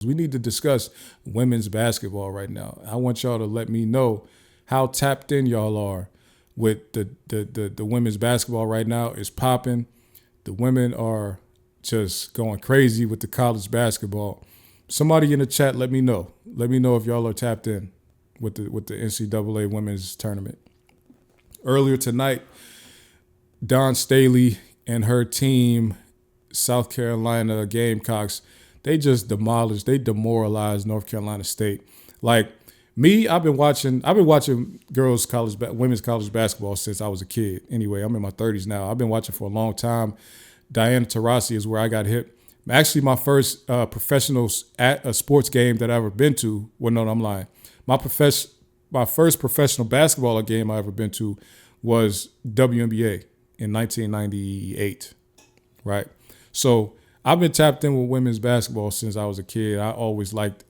We need to discuss women's basketball right now. I want y'all to let me know how tapped in y'all are with the women's basketball right now. It's popping. The women are just going crazy with the college basketball. Somebody in the chat, let me know. Let me know if y'all are tapped in with the NCAA women's tournament. Earlier tonight, Dawn Staley and her team, South Carolina Gamecocks, they just demolished, they demoralized North Carolina State. Like me, I've been watching women's college basketball since I was a kid. Anyway, I'm in my 30s now. I've been watching for a long time. Diana Taurasi is where I got hit. Actually, my first professional at a sports game that I ever been to. Well, no, I'm lying. My first professional basketball game I ever been to was WNBA in 1998. Right. So I've been tapped in with women's basketball since I was a kid. I always liked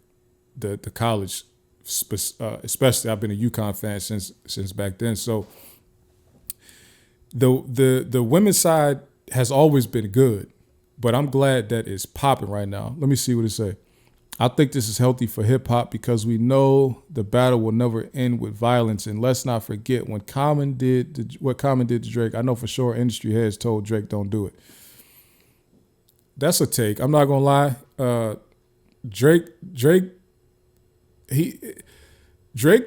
the college, especially I've been a UConn fan since back then. So the women's side has always been good, but I'm glad that it's popping right now. Let me see what it say. I think this is healthy for hip hop because we know the battle will never end with violence. And let's not forget what Common did to Drake. I know for sure industry heads told Drake don't do it. That's a take. I'm not gonna lie. Drake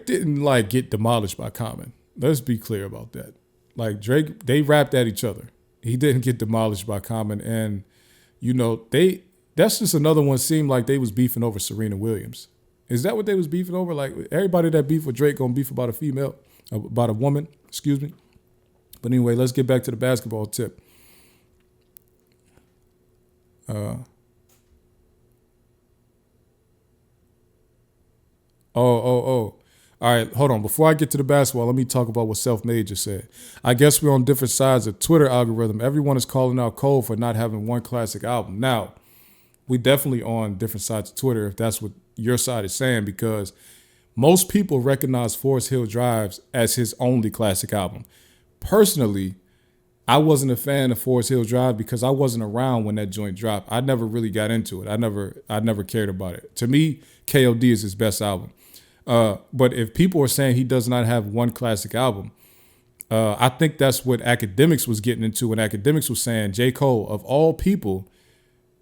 didn't like get demolished by Common. Let's be clear about that. Like Drake, they rapped at each other. He didn't get demolished by Common, and that's just another one. Seemed like they was beefing over Serena Williams. Is that what they was beefing over? Like everybody that beef with Drake gonna beef about a woman. Excuse me. But anyway, let's get back to the basketball tip. Oh. All right, hold on. Before I get to the basketball, let me talk about what Self-Made just said. I guess we're on different sides of Twitter algorithm. Everyone is calling out Cole for not having one classic album. Now, we definitely on different sides of Twitter if that's what your side is saying, because most people recognize Forest Hill Drive as his only classic album. Personally, I wasn't a fan of Forest Hill Drive because I wasn't around when that joint dropped. I never really got into it. I never cared about it. To me, KOD is his best album. But if people are saying he does not have one classic album, I think that's what Academics was getting into when Academics was saying J. Cole, of all people,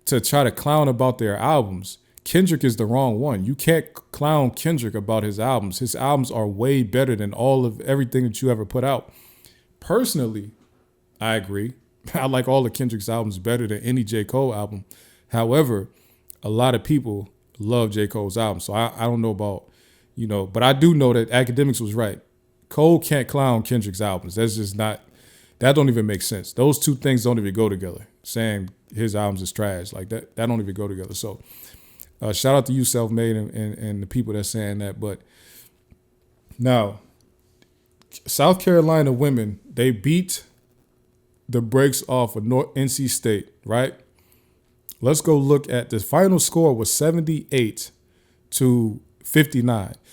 to try to clown about their albums, Kendrick is the wrong one. You can't clown Kendrick about his albums. His albums are way better than all of everything that you ever put out. Personally, I agree. I like all of Kendrick's albums better than any J. Cole album. However, a lot of people love J. Cole's album. So I don't know about, but I do know that Academics was right. Cole can't clown Kendrick's albums. That's just not, that don't even make sense. Those two things don't even go together. Saying his albums is trash, like that don't even go together. So shout out to you, Self-Made, and the people that's saying that. But now, South Carolina women, they beat the brakes off of NC State, right? Let's go look at the final score was 78-59.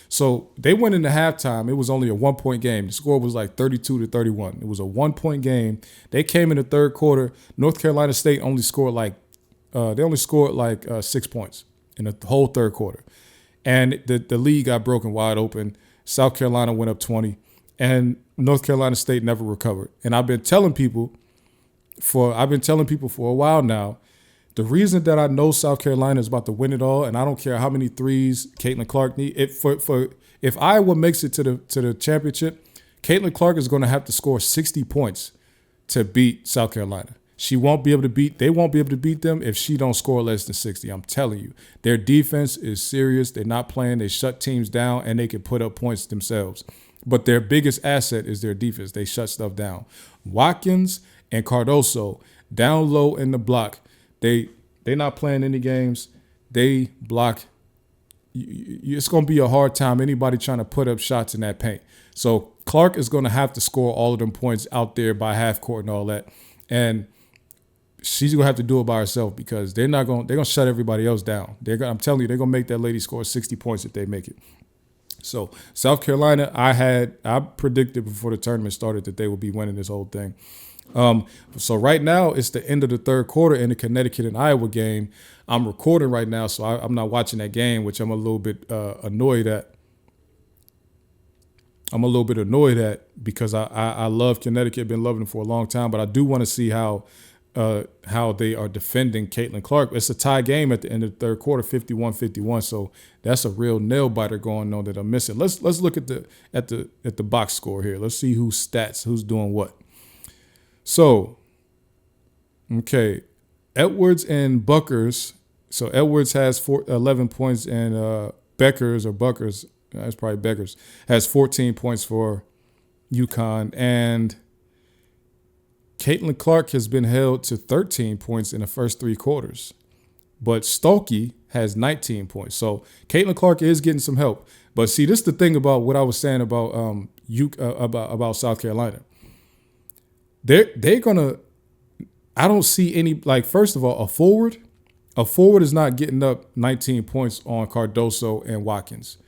So they went into halftime. It was only a 1-point game. The score was like 32-31. It was a 1-point game. They came in the third quarter. North Carolina State only scored 6 points in the whole third quarter. And the lead got broken wide open. South Carolina went up 20. And North Carolina State never recovered. And I've been telling people for a while now, the reason that I know South Carolina is about to win it all, and I don't care how many threes Caitlin Clark need. If Iowa makes it to the championship, Caitlin Clark is going to have to score 60 points to beat South Carolina. They won't be able to beat them if she don't score less than 60. I'm telling you, their defense is serious. They're not playing. They shut teams down, and they can put up points themselves. But their biggest asset is their defense. They shut stuff down. Watkins and Cardoso down low in the block. They not playing any games. They block. It's going to be a hard time anybody trying to put up shots in that paint. So Clark is going to have to score all of them points out there by half court and all that. And she's going to have to do it by herself because they're going to shut everybody else down. I'm telling you, they're going to make that lady score 60 points if they make it. So South Carolina, I predicted before the tournament started that they would be winning this whole thing. So right now it's the end of the third quarter in the Connecticut and Iowa game. I'm recording right now, so I'm not watching that game, which I'm a little bit annoyed at. I'm a little bit annoyed at because I love Connecticut, been loving them for a long time, but I do want to see how they are defending Caitlin Clark. It's a tie game at the end of the third quarter, 51-51. So that's a real nail biter going on that I'm missing. Let's look at the box score here. Let's see who's doing what. So, okay, Edwards and Buckers. So Edwards has 11 points, and Buckers, that's probably Beckers, has 14 points for UConn. And Caitlin Clark has been held to 13 points in the first three quarters. But Stokey has 19 points. So Caitlin Clark is getting some help. But see, this is the thing about what I was saying about about South Carolina. They're gonna. I don't see any, like, first of all, a forward is not getting up 19 points on Cardoso and Watkins.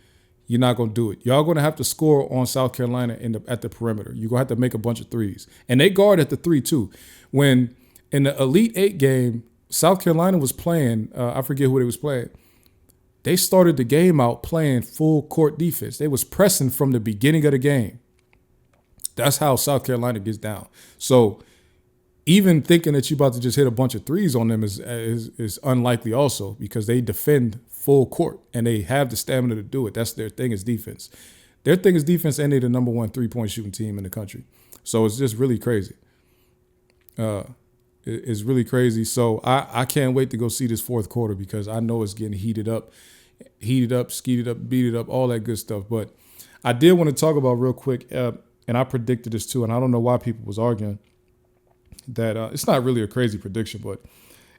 You're not going to do it. Y'all going to have to score on South Carolina at the perimeter. You're going to have to make a bunch of threes. And they guard at the 3 too. When in the Elite Eight game, South Carolina was playing, I forget who they was playing. They started the game out playing full court defense. They was pressing from the beginning of the game. That's how South Carolina gets down. So even thinking that you're about to just hit a bunch of threes on them is unlikely also, because they defend full court and they have the stamina to do it. That's their thing, is defense. Their thing is defense, and they're the number one 3-point shooting team in the country. So it's just really crazy. It's really crazy. So I can't wait to go see this fourth quarter, because I know it's getting heated up, skeeted up, beat it up, all that good stuff. But I did want to talk about real quick, and I predicted this too, and I don't know why people was arguing that it's not really a crazy prediction, but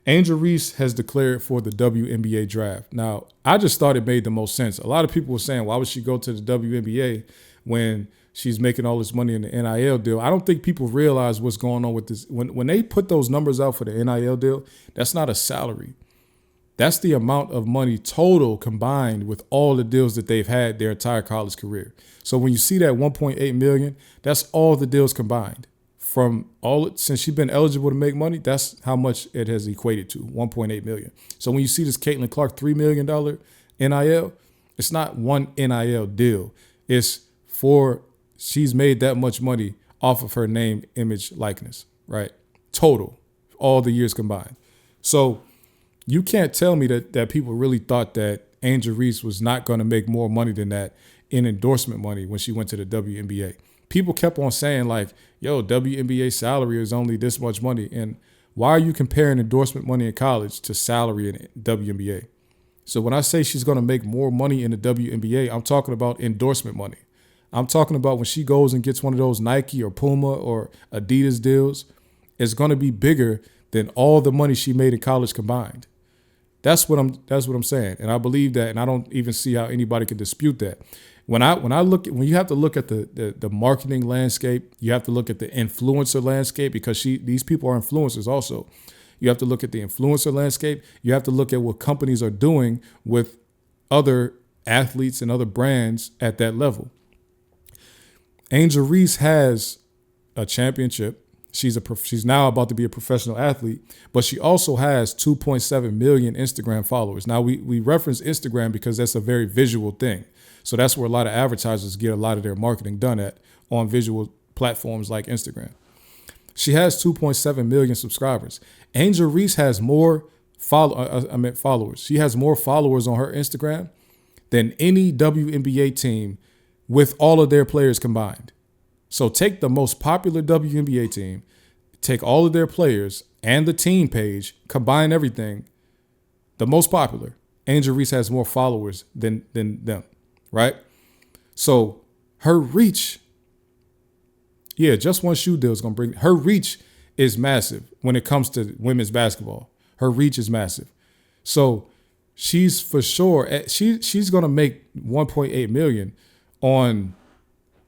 Angel Reese has declared for the WNBA draft. Now, I just thought it made the most sense. A lot of people were saying, why would she go to the WNBA when she's making all this money in the NIL deal? I don't think people realize what's going on with this. When they put those numbers out for the NIL deal, that's not a salary. That's the amount of money total combined with all the deals that they've had their entire college career. So when you see that $1.8 million, that's all the deals combined. Since she's been eligible to make money, that's how much it has equated to, $1.8 million. So when you see this Caitlin Clark $3 million NIL, it's not one NIL deal. It's she's made that much money off of her name, image, likeness, right? Total, all the years combined. So you can't tell me that people really thought that Angel Reese was not going to make more money than that in endorsement money when she went to the WNBA. People kept on saying, like, yo, WNBA salary is only this much money. And why are you comparing endorsement money in college to salary in WNBA? So when I say she's going to make more money in the WNBA, I'm talking about endorsement money. I'm talking about when she goes and gets one of those Nike or Puma or Adidas deals, it's going to be bigger than all the money she made in college combined. That's what I'm saying. And I believe that, and I don't even see how anybody can dispute that. When you have to look at the marketing landscape, you have to look at the influencer landscape, because these people are influencers also. You have to look at the influencer landscape. You have to look at what companies are doing with other athletes and other brands at that level. Angel Reese has a championship. She's now about to be a professional athlete, but she also has 2.7 million Instagram followers. Now we reference Instagram because that's a very visual thing. So that's where a lot of advertisers get a lot of their marketing done at, on visual platforms like Instagram. She has 2.7 million subscribers. Angel Reese has more followers. She has more followers on her Instagram than any WNBA team with all of their players combined. So take the most popular WNBA team, take all of their players and the team page, combine everything, the most popular, Angel Reese has more followers than them. Right? So her reach, just one shoe deal is going to bring, her reach is massive when it comes to women's basketball. Her reach is massive. So she's for sure, she's going to make 1.8 million on,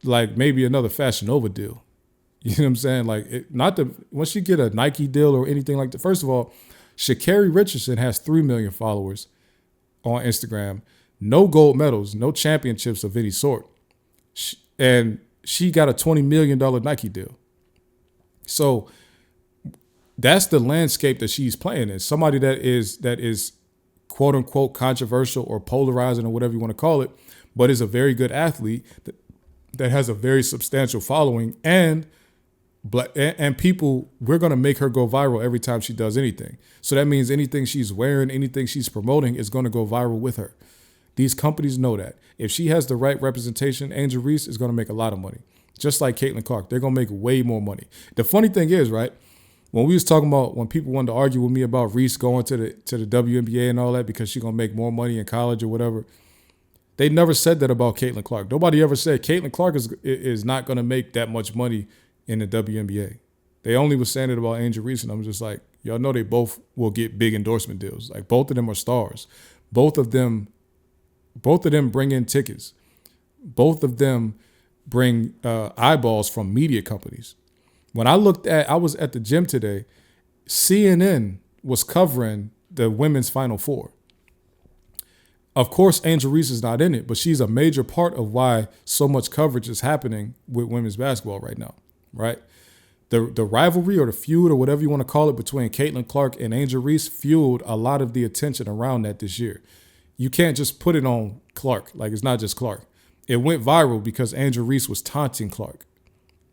like, maybe another Fashion Nova deal. You know what I'm saying? Like, once you get a Nike deal or anything like that. First of all, Sha'Carri Richardson has 3 million followers on Instagram. No gold medals, no championships of any sort. And she got a $20 million Nike deal. So that's the landscape that she's playing in. Somebody that is quote unquote controversial or polarizing or whatever you want to call it, but is a very good athlete that has a very substantial following and people, we're going to make her go viral every time she does anything. So that means anything she's wearing, anything she's promoting is going to go viral with her. These companies know that. If she has the right representation, Angel Reese is going to make a lot of money. Just like Caitlin Clark, they're going to make way more money. The funny thing is, right, when we was talking about, when people wanted to argue with me about Reese going to the WNBA and all that because she's going to make more money in college or whatever, they never said that about Caitlin Clark. Nobody ever said Caitlin Clark is not going to make that much money in the WNBA. They only was saying it about Angel Reese, and I'm just like, y'all know they both will get big endorsement deals. Like, both of them are stars. Both of them bring in tickets. Both of them bring eyeballs from media companies. When I was at the gym today, CNN was covering the women's Final Four. Of course, Angel Reese is not in it, but she's a major part of why so much coverage is happening with women's basketball right now, right? The rivalry or the feud or whatever you want to call it between Caitlin Clark and Angel Reese fueled a lot of the attention around that this year. You can't just put it on Clark. Like, it's not just Clark. It went viral because Angel Reese was taunting Clark.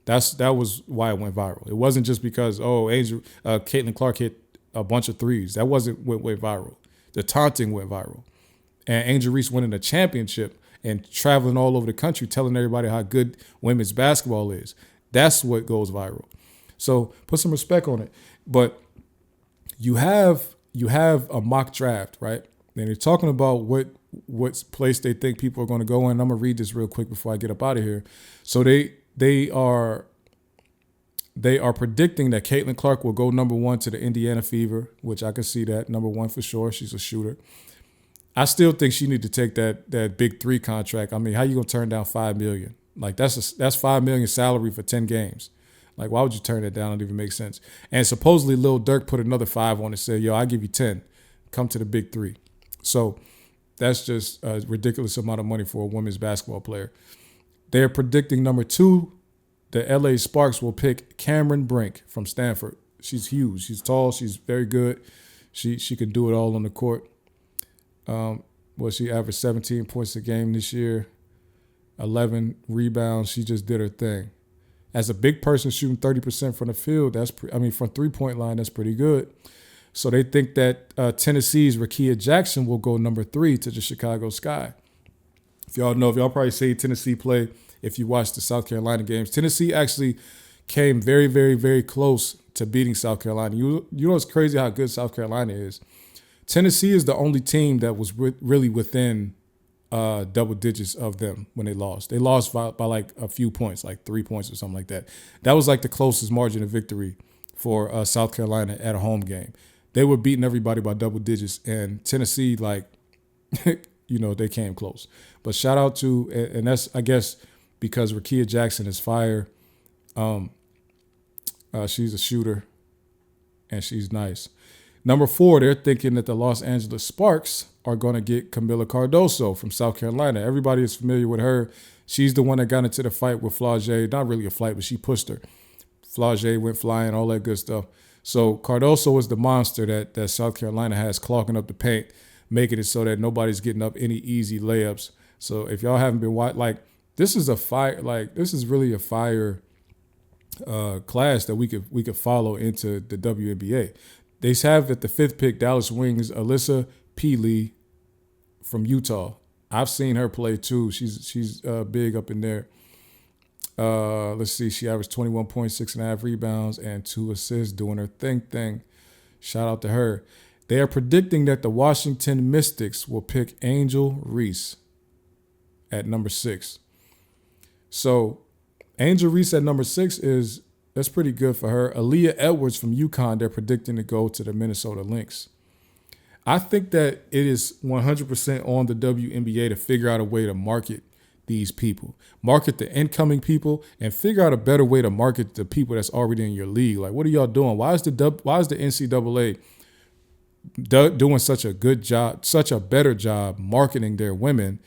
That was why it went viral. It wasn't just because, Caitlin Clark hit a bunch of threes. That wasn't what went viral. The taunting went viral. And Angel Reese winning a championship and traveling all over the country telling everybody how good women's basketball is. That's what goes viral. So put some respect on it. But you have a mock draft, right? And they're talking about what place they think people are going to go in. I'm going to read this real quick before I get up out of here. So they are predicting that Caitlin Clark will go number 1 to the Indiana Fever, which I can see that. Number 1 for sure. She's a shooter. I still think she need to take that big 3 contract. I mean, how you gonna turn down $5 million? Like, that's $5 million salary for 10 games. Like, why would you turn that down? It don't even make sense. And supposedly Lil Durk put another 5 on it and said, yo, I'll give you 10. Come to the big 3. So that's just a ridiculous amount of money for a women's basketball player. They're predicting number 2, the LA Sparks will pick Cameron Brink from Stanford. She's huge. She's tall. She's very good. She can do it all on the court. She averaged 17 points a game this year, 11 rebounds. She just did her thing. As a big person shooting 30% from the field, from three-point line, that's pretty good. So they think that Tennessee's Rakia Jackson will go number 3 to the Chicago Sky. If y'all know, if y'all probably see Tennessee play, if you watch the South Carolina games, Tennessee actually came very, very, very close to beating South Carolina. You know what's crazy how good South Carolina is? Tennessee is the only team that was really within double digits of them when they lost. They lost by like a few points, like 3 points or something like that. That was like the closest margin of victory for South Carolina at a home game. They were beating everybody by double digits, and Tennessee, like, they came close. But shout out to, and that's, I guess, because Rakia Jackson is fire. She's a shooter, and she's nice. Number 4, they're thinking that the Los Angeles Sparks are going to get Camila Cardoso from South Carolina. Everybody is familiar with her. She's the one that got into the fight with Flau'jae. Not really a fight, but she pushed her. Flau'jae went flying, all that good stuff. So Cardoso is the monster that South Carolina has clogging up the paint, making it so that nobody's getting up any easy layups. So if y'all haven't been watching, like, this is really a fire class that we could follow into the WNBA. They have at the 5th pick Dallas Wings Alyssa Peely from Utah. I've seen her play too. She's big up in there. Let's see. She averaged 21 points, 6.5 rebounds, and 2 assists, doing her thing. Shout out to her. They are predicting that the Washington Mystics will pick Angel Reese at number 6. So Angel Reese at number 6 that's pretty good for her. Aaliyah Edwards from UConn, they're predicting to go to the Minnesota Lynx. I think that it is 100% on the WNBA to figure out a way to market these people, market the incoming people, and figure out a better way to market the people that's already in your league. Like, what are y'all doing? Why is the NCAA doing such a good job, such a better job marketing their women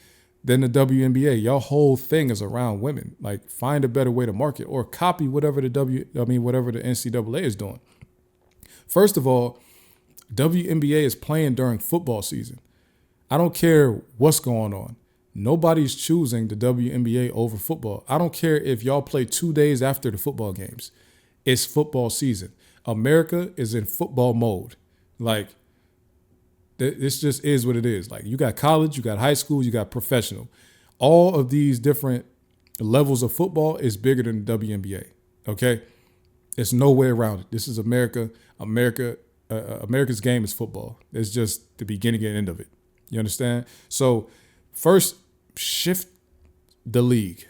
than the WNBA? Your whole thing is around women. Like, find a better way to market or copy whatever the NCAA is doing. First of all, WNBA is playing during football season. I don't care what's going on. Nobody's choosing the WNBA over football. I don't care if y'all play 2 days after the football games. It's football season. America is in football mode. Like, this just is what it is. Like, you got college, you got high school, you got professional. All of these different levels of football is bigger than the WNBA. Okay? There's no way around it. This is America. America's game is football. It's just the beginning and end of it. You understand? So first, shift the league.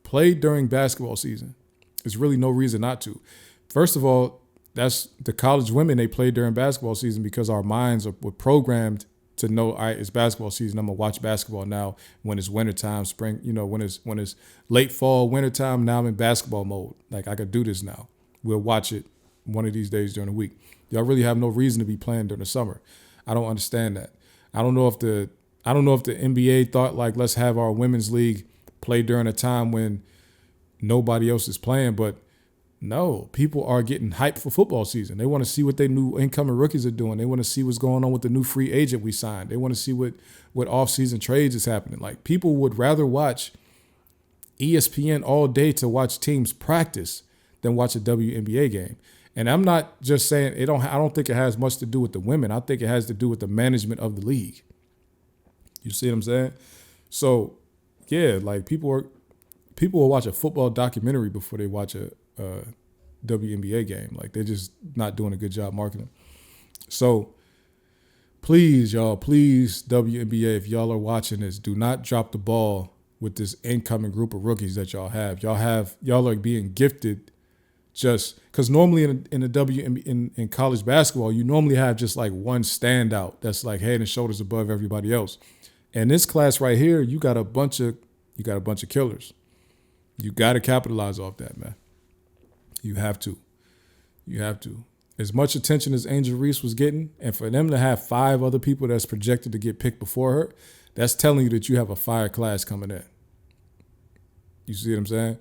Play during basketball season. There's really no reason not to. First of all, that's the college women, they play during basketball season because our minds were programmed to know, all right, it's basketball season. I'm going to watch basketball now when it's wintertime, spring, when it's late fall, wintertime, now I'm in basketball mode. Like, I could do this now. We'll watch it one of these days during the week. Y'all really have no reason to be playing during the summer. I don't understand that. I don't know if the NBA thought, like, let's have our women's league play during a time when nobody else is playing, but no, people are getting hyped for football season. They want to see what their new incoming rookies are doing. They want to see what's going on with the new free agent we signed. They want to see what off-season trades is happening. Like, people would rather watch ESPN all day to watch teams practice than watch a WNBA game. And I'm not just saying I don't think it has much to do with the women. I think it has to do with the management of the league. You see what I'm saying? So, yeah, like, people will watch a football documentary before they watch a WNBA game. Like, they're just not doing a good job marketing. So please, y'all, WNBA, if y'all are watching this, do not drop the ball with this incoming group of rookies that y'all have. Y'all are being gifted just because normally in college basketball, you normally have just like one standout that's like head and shoulders above everybody else. And this class right here, you got a bunch of killers. You got to capitalize off that, man. You have to. As much attention as Angel Reese was getting, and for them to have 5 other people that's projected to get picked before her, that's telling you that you have a fire class coming in. You see what I'm saying?